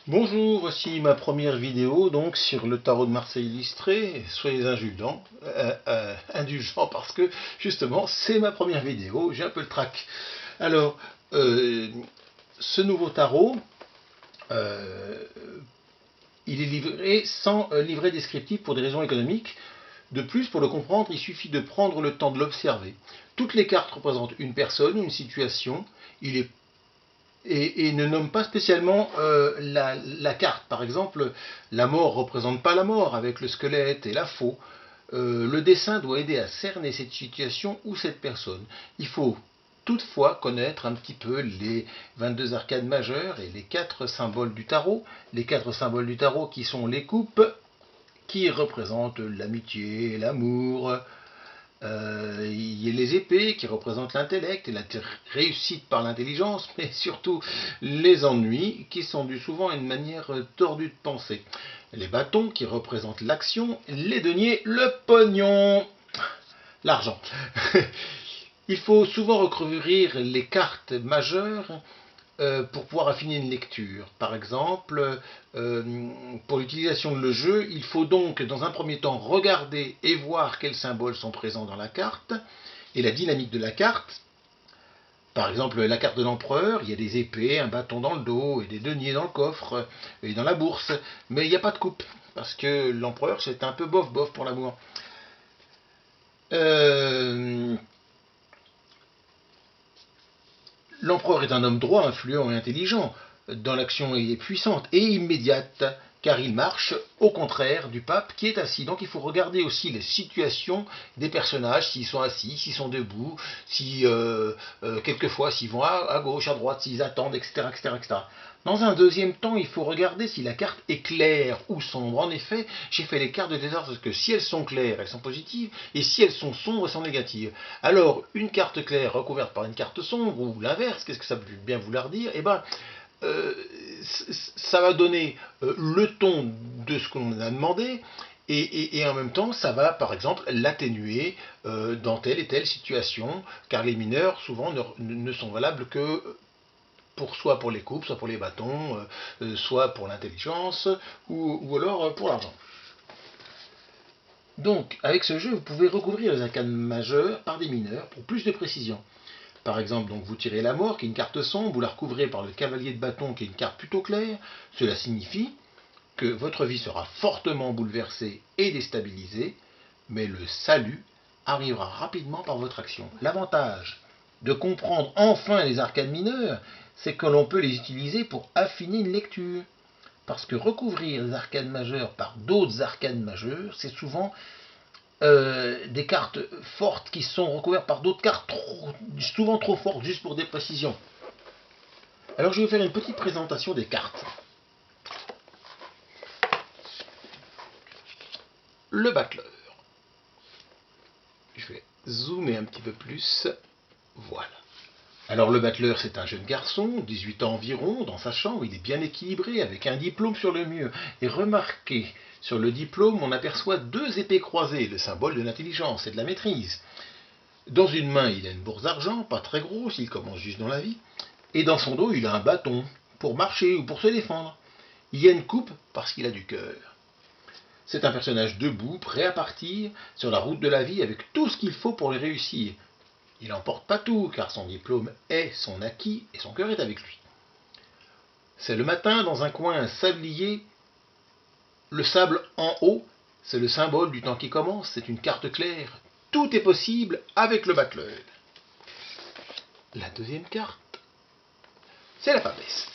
Bonjour, voici ma première vidéo donc sur le tarot de Marseille illustré. Soyez indulgents parce que justement c'est ma première vidéo, j'ai un peu le trac. Alors, ce nouveau tarot, euh, il est livré sans livret descriptif pour des raisons économiques. De plus, pour le comprendre, il suffit de prendre le temps de l'observer. Toutes les cartes représentent une personne, une situation. Il est et ne nomme pas spécialement la carte. Par exemple, la mort ne représente pas la mort avec le squelette et la faux. Le dessin doit aider à cerner cette situation ou cette personne. Il faut toutefois connaître un petit peu les 22 arcades majeures et les 4 symboles du tarot. Les 4 symboles du tarot qui sont les coupes, qui représentent l'amitié, l'amour, il y a les épées qui représentent l'intellect et la réussite par l'intelligence, mais surtout les ennuis qui sont dus souvent à une manière tordue de penser. Les bâtons qui représentent l'action, les deniers, le pognon, l'argent. Il faut souvent recouvrir les cartes majeures pour pouvoir affiner une lecture. Par exemple, pour l'utilisation de le jeu, il faut donc dans un premier temps regarder et voir quels symboles sont présents dans la carte et la dynamique de la carte. Par exemple, la carte de l'empereur, il y a des épées, un bâton dans le dos et des deniers dans le coffre et dans la bourse, mais il n'y a pas de coupe parce que l'empereur c'est un peu bof pour l'amour. L'empereur est un homme droit, influent et intelligent, dans l'action il est puissante et immédiate, car il marche au contraire du pape qui est assis. Donc il faut regarder aussi les situations des personnages, s'ils sont assis, s'ils sont debout, si quelquefois s'ils vont à gauche, à droite, s'ils attendent, etc., etc., etc. Dans un deuxième temps, il faut regarder si la carte est claire ou sombre. En effet, j'ai fait les cartes de désordre parce que si elles sont claires, elles sont positives, et si elles sont sombres, elles sont négatives. Alors, une carte claire recouverte par une carte sombre, ou l'inverse, qu'est-ce que ça veut bien vouloir dire? Eh bien, euh, ça va donner le ton de ce qu'on a demandé, et en même temps, ça va, par exemple, l'atténuer dans telle et telle situation, car les mineurs, souvent, ne sont valables que soit pour les coupes, soit pour les bâtons, soit pour l'intelligence, ou alors pour l'argent. Donc, avec ce jeu, vous pouvez recouvrir les arcanes majeures par des mineurs pour plus de précision. Par exemple, donc, vous tirez la mort, qui est une carte sombre, vous la recouvrez par le cavalier de bâton, qui est une carte plutôt claire. Cela signifie que votre vie sera fortement bouleversée et déstabilisée, mais le salut arrivera rapidement par votre action. L'avantage de comprendre enfin les arcanes mineures, c'est que l'on peut les utiliser pour affiner une lecture. Parce que recouvrir les arcanes majeures par d'autres arcanes majeures, c'est souvent des cartes fortes qui sont recouvertes par d'autres cartes souvent trop fortes, juste pour des précisions. Alors je vais vous faire une petite présentation des cartes. Le battleur. Je vais zoomer un petit peu plus. Voilà. Alors le battleur, c'est un jeune garçon, 18 ans environ, dans sa chambre, il est bien équilibré, avec un diplôme sur le mur. Et remarquez, sur le diplôme, on aperçoit 2 épées croisées, le symbole de l'intelligence et de la maîtrise. Dans une main, il a une bourse d'argent, pas très grosse, il commence juste dans la vie. Et dans son dos, il a un bâton, pour marcher ou pour se défendre. Il y a une coupe, parce qu'il a du cœur. C'est un personnage debout, prêt à partir, sur la route de la vie, avec tout ce qu'il faut pour le réussir. Il n'emporte pas tout, car son diplôme est son acquis et son cœur est avec lui. C'est le matin, dans un coin sablier, le sable en haut, c'est le symbole du temps qui commence, c'est une carte claire. Tout est possible avec le battleur. La deuxième carte, c'est la papesse.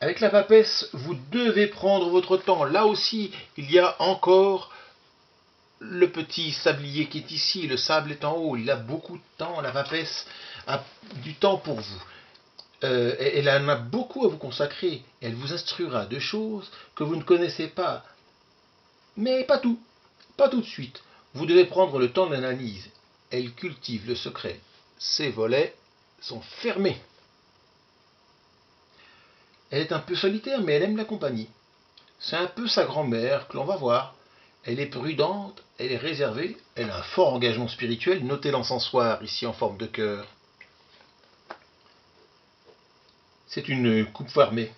Avec la papesse, vous devez prendre votre temps. Là aussi, il y a encore le petit sablier qui est ici, le sable est en haut, il a beaucoup de temps, la papesse a du temps pour vous. Elle en a beaucoup à vous consacrer. Elle vous instruira de choses que vous ne connaissez pas. Mais pas tout. Pas tout de suite. Vous devez prendre le temps de l'analyse. Elle cultive le secret. Ses volets sont fermés. Elle est un peu solitaire, mais elle aime la compagnie. C'est un peu sa grand-mère que l'on va voir. Elle est prudente, elle est réservée, elle a un fort engagement spirituel. Notez l'encensoir ici en forme de cœur. C'est une coupe fermée.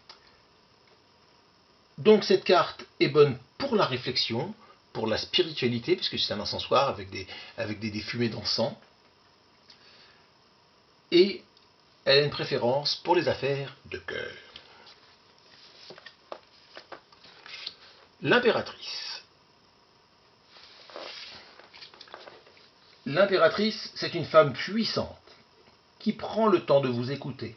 Donc cette carte est bonne pour la réflexion, pour la spiritualité, puisque c'est un encensoir avec des fumées d'encens. Et elle a une préférence pour les affaires de cœur. L'impératrice. L'impératrice, c'est une femme puissante qui prend le temps de vous écouter.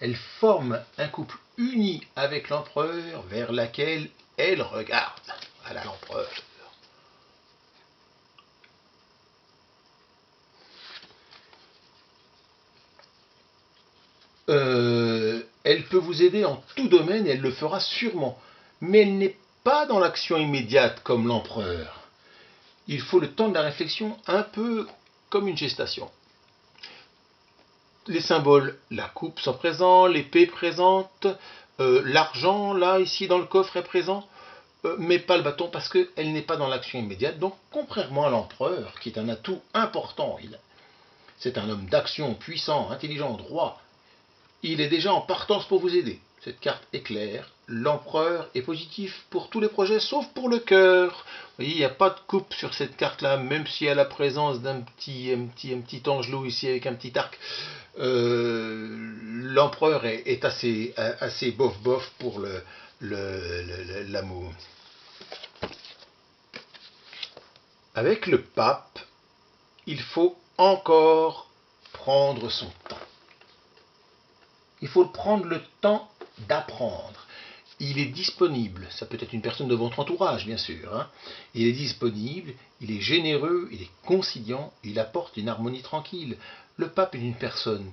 Elle forme un couple uni avec l'empereur vers laquelle elle regarde. Voilà l'empereur. Elle peut vous aider en tout domaine et elle le fera sûrement. Mais elle n'est pas dans l'action immédiate comme l'empereur. Il faut le temps de la réflexion, un peu comme une gestation. Les symboles, la coupe sont présents, l'épée présente, l'argent, là, ici, dans le coffre est présent, mais pas le bâton parce qu'elle n'est pas dans l'action immédiate. Donc, contrairement à l'empereur, qui est un atout important, c'est un homme d'action, puissant, intelligent, droit, il est déjà en partance pour vous aider. Cette carte est claire. L'empereur est positif pour tous les projets, sauf pour le cœur. Vous voyez, il n'y a pas de coupe sur cette carte-là, même s'il y a la présence d'un petit angelot ici avec un petit arc. L'empereur est assez bof pour l'amour. Avec le pape, il faut encore prendre son temps. Il faut prendre le temps d'apprendre. Il est disponible, ça peut être une personne de votre entourage, bien sûr. Hein. Il est disponible, il est généreux, il est conciliant, il apporte une harmonie tranquille. Le pape est une personne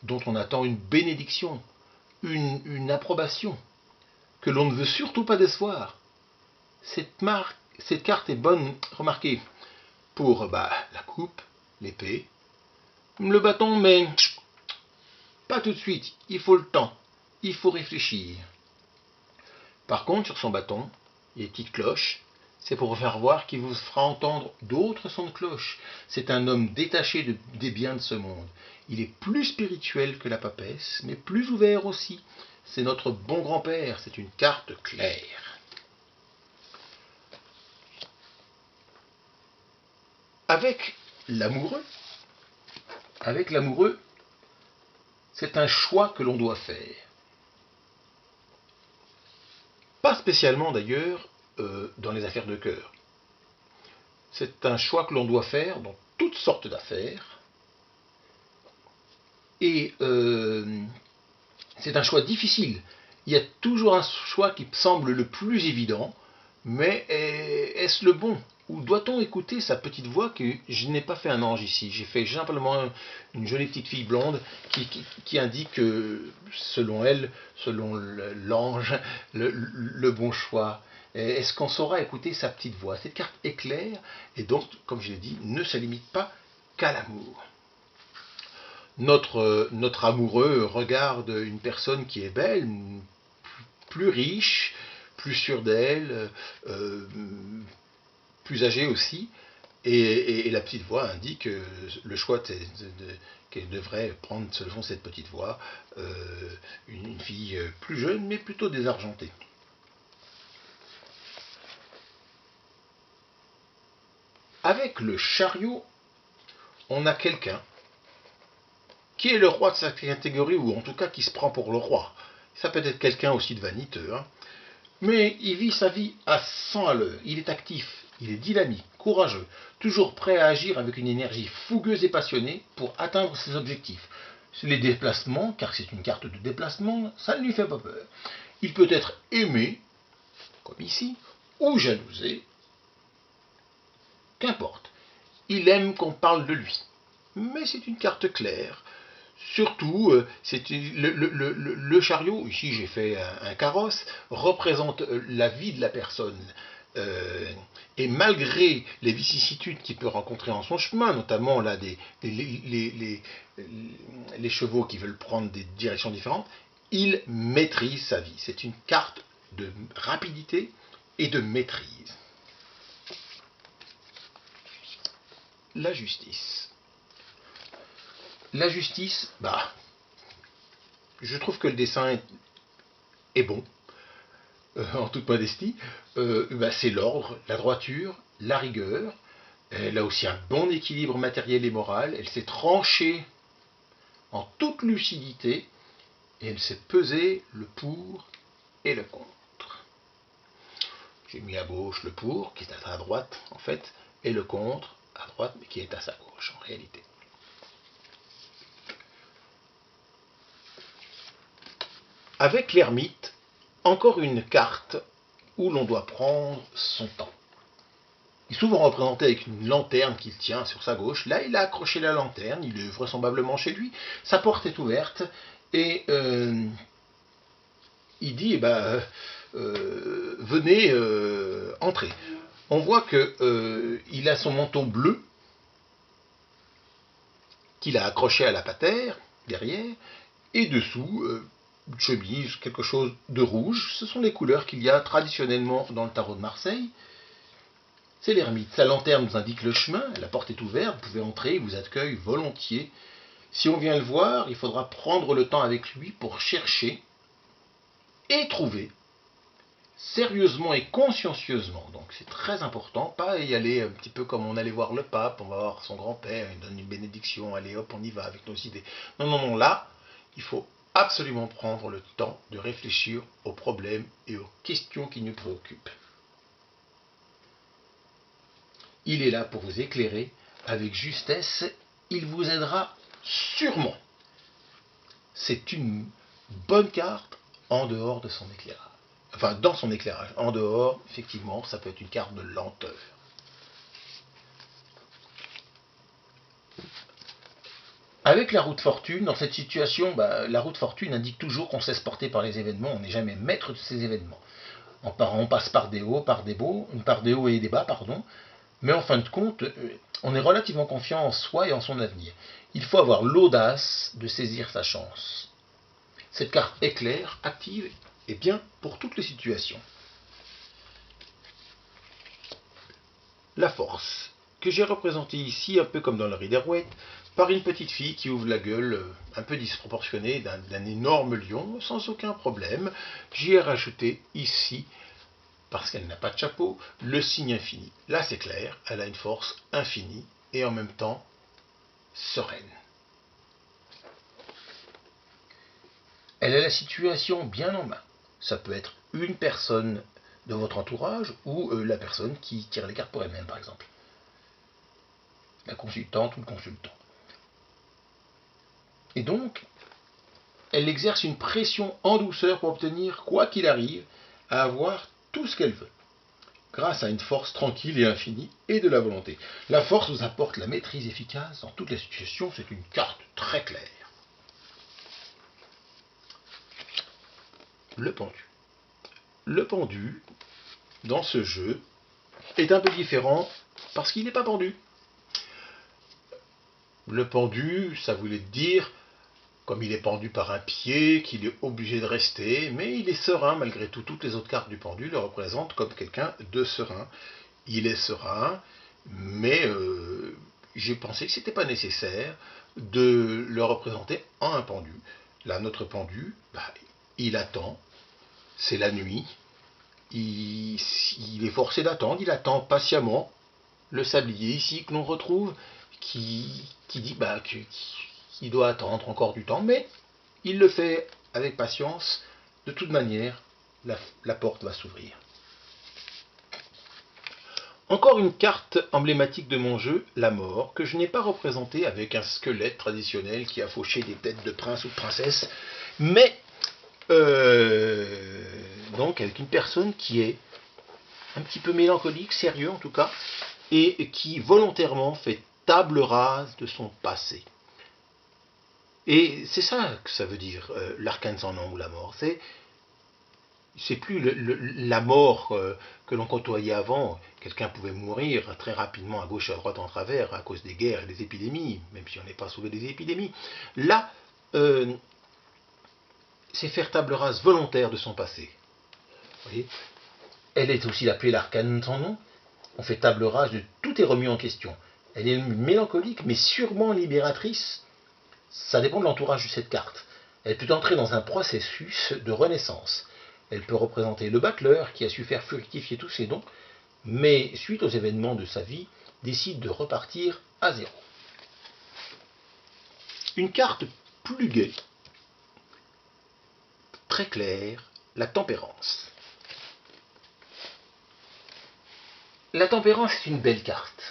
dont on attend une bénédiction, une approbation, que l'on ne veut surtout pas décevoir. Cette carte est bonne, remarquez, pour la coupe, l'épée, le bâton, mais pas tout de suite, il faut le temps, il faut réfléchir. Par contre, sur son bâton, il y a des petites cloches, c'est pour vous faire voir qu'il vous fera entendre d'autres sons de cloche. C'est un homme détaché des biens de ce monde. Il est plus spirituel que la papesse, mais plus ouvert aussi. C'est notre bon grand-père, c'est une carte claire. Avec l'amoureux, c'est un choix que l'on doit faire. Pas spécialement d'ailleurs dans les affaires de cœur. C'est un choix que l'on doit faire dans toutes sortes d'affaires. Et c'est un choix difficile. Il y a toujours un choix qui semble le plus évident, mais est-ce le bon? Ou doit-on écouter sa petite voix que je n'ai pas fait un ange ici? J'ai fait simplement une jolie petite fille blonde qui indique que, selon elle, selon l'ange, le bon choix. Est-ce qu'on saura écouter sa petite voix? Cette carte est claire et donc, comme je l'ai dit, ne se limite pas qu'à l'amour. Notre amoureux regarde une personne qui est belle, plus riche, plus sûre d'elle, plus âgée aussi, et la petite voix indique le choix qu'elle devrait prendre selon cette petite voix, une fille plus jeune mais plutôt désargentée. Avec le chariot, on a quelqu'un qui est le roi de sa catégorie, ou en tout cas qui se prend pour le roi. Ça peut être quelqu'un aussi de vaniteux, hein. Mais il vit sa vie à 100 à l'heure. Il est actif, il est dynamique, courageux, toujours prêt à agir avec une énergie fougueuse et passionnée pour atteindre ses objectifs. Les déplacements, car c'est une carte de déplacement, ça ne lui fait pas peur. Il peut être aimé, comme ici, ou jalousé, qu'importe. Il aime qu'on parle de lui. Mais c'est une carte claire. Surtout, le chariot, ici j'ai fait un carrosse, représente la vie de la personne. Et malgré les vicissitudes qu'il peut rencontrer en son chemin, notamment là, les chevaux qui veulent prendre des directions différentes, il maîtrise sa vie. C'est une carte de rapidité et de maîtrise. La justice. La justice, je trouve que le dessin est bon. en toute modestie, c'est l'ordre, la droiture, la rigueur. Elle a aussi un bon équilibre matériel et moral. Elle sait trancher en toute lucidité et elle sait peser le pour et le contre. J'ai mis à gauche le pour, qui est à sa droite en fait, et le contre à droite, mais qui est à sa gauche en réalité. Avec l'ermite, encore une carte où l'on doit prendre son temps. Il est souvent représenté avec une lanterne qu'il tient sur sa gauche. Là, il a accroché la lanterne, il est vraisemblablement chez lui. Sa porte est ouverte et il dit venez, entrez. On voit qu'il a son manteau bleu qu'il a accroché à la patère derrière et dessous une chemise, quelque chose de rouge. Ce sont les couleurs qu'il y a traditionnellement dans le tarot de Marseille. C'est l'ermite. Sa lanterne nous indique le chemin, la porte est ouverte, vous pouvez entrer, il vous accueille volontiers. Si on vient le voir, il faudra prendre le temps avec lui pour chercher et trouver, sérieusement et consciencieusement. Donc c'est très important, pas y aller un petit peu comme on allait voir le pape, on va voir son grand-père, il donne une bénédiction, allez hop, on y va avec nos idées. Non, là, il faut absolument prendre le temps de réfléchir aux problèmes et aux questions qui nous préoccupent. Il est là pour vous éclairer avec justesse, il vous aidera sûrement. C'est une bonne carte en dehors de son éclairage. Enfin, dans son éclairage. En dehors, effectivement, ça peut être une carte de lenteur. Avec la roue de fortune, dans cette situation, la roue de fortune indique toujours qu'on se laisse porter par les événements, on n'est jamais maître de ces événements. On passe par des hauts, par des hauts et des bas, pardon. Mais en fin de compte, on est relativement confiant en soi et en son avenir. Il faut avoir l'audace de saisir sa chance. Cette carte est claire, active et bien pour toutes les situations. La force, que j'ai représentée ici, un peu comme dans le Rider-Waite, par une petite fille qui ouvre la gueule un peu disproportionnée d'un énorme lion, sans aucun problème. J'y ai rajouté ici, parce qu'elle n'a pas de chapeau, le signe infini. Là c'est clair, elle a une force infinie et en même temps sereine. Elle a la situation bien en main. Ça peut être une personne de votre entourage ou la personne qui tire les cartes pour elle-même par exemple. La consultante ou le consultant. Et donc, elle exerce une pression en douceur pour obtenir, quoi qu'il arrive, à avoir tout ce qu'elle veut, grâce à une force tranquille et infinie et de la volonté. La force vous apporte la maîtrise efficace dans toutes les situations, c'est une carte très claire. Le pendu. Le pendu, dans ce jeu, est un peu différent parce qu'il n'est pas pendu. Le pendu, ça voulait dire, comme il est pendu par un pied, qu'il est obligé de rester, mais il est serein malgré tout. Toutes les autres cartes du pendu le représentent comme quelqu'un de serein. Il est serein, mais j'ai pensé que ce n'était pas nécessaire de le représenter en un pendu. Là, notre pendu, il attend, c'est la nuit, il est forcé d'attendre, il attend patiemment le sablier ici que l'on retrouve, qui dit qu'il doit attendre encore du temps, mais il le fait avec patience. De toute manière, la porte va s'ouvrir. Encore une carte emblématique de mon jeu, la mort, que je n'ai pas représentée avec un squelette traditionnel qui a fauché des têtes de prince ou de princesse, mais donc avec une personne qui est un petit peu mélancolique, sérieux en tout cas, et qui volontairement fait table rase de son passé. Et c'est ça que ça veut dire, l'arcane sans nom ou la mort. C'est plus la mort que l'on côtoyait avant. Quelqu'un pouvait mourir très rapidement à gauche et à droite en travers à cause des guerres et des épidémies, même si on n'est pas sauvé des épidémies. Là, c'est faire table rase volontaire de son passé. Vous voyez ? Elle est aussi appelée l'arcane sans nom. On fait table rase de tout est remis en question. Elle est mélancolique, mais sûrement libératrice. Ça dépend de l'entourage de cette carte. Elle peut entrer dans un processus de renaissance. Elle peut représenter le battleur qui a su faire fructifier tous ses dons, mais suite aux événements de sa vie, décide de repartir à zéro. Une carte plus gaie, très claire, la tempérance. La tempérance est une belle carte,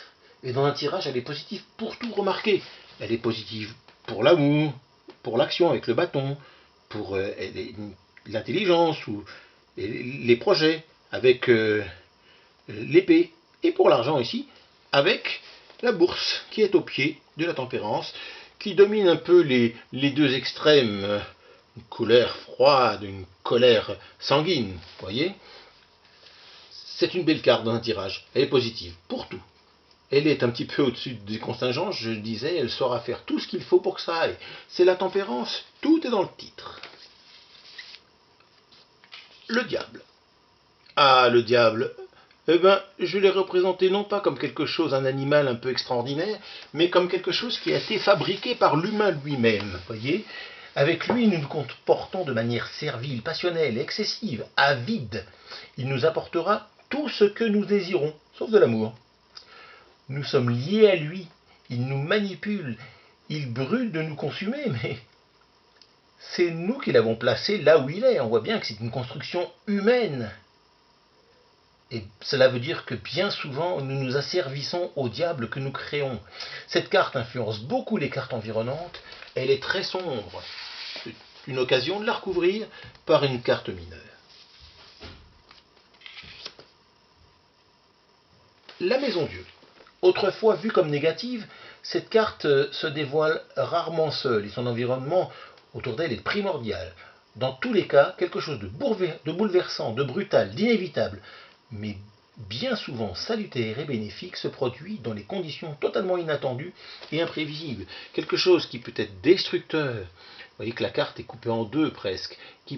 et dans un tirage, elle est positive pour tout remarquer. Elle est positive pour l'amour, pour l'action avec le bâton, pour l'intelligence ou les projets avec l'épée, et pour l'argent ici, avec la bourse qui est au pied de la tempérance, qui domine un peu les deux extrêmes, une colère froide, une colère sanguine, voyez. C'est une belle carte dans un tirage, elle est positive pour tout. Elle est un petit peu au-dessus des contingences, je disais, elle saura faire tout ce qu'il faut pour que ça aille. C'est la tempérance, tout est dans le titre. Le diable. Ah, le diable, eh ben, je l'ai représenté non pas comme quelque chose, un animal un peu extraordinaire, mais comme quelque chose qui a été fabriqué par l'humain lui-même, voyez. Avec lui, nous nous comportons de manière servile, passionnelle, excessive, avide. Il nous apportera tout ce que nous désirons, sauf de l'amour. Nous sommes liés à lui, il nous manipule, il brûle de nous consumer, mais c'est nous qui l'avons placé là où il est. On voit bien que c'est une construction humaine. Et cela veut dire que bien souvent, nous nous asservissons au diable que nous créons. Cette carte influence beaucoup les cartes environnantes. Elle est très sombre. C'est une occasion de la recouvrir par une carte mineure. La Maison Dieu. Autrefois vue comme négative, cette carte se dévoile rarement seule et son environnement autour d'elle est primordial. Dans tous les cas, quelque chose de bouleversant, de brutal, d'inévitable, mais bien souvent salutaire et bénéfique se produit dans les conditions totalement inattendues et imprévisibles. Quelque chose qui peut être destructeur. Vous voyez que la carte est coupée en deux presque, qui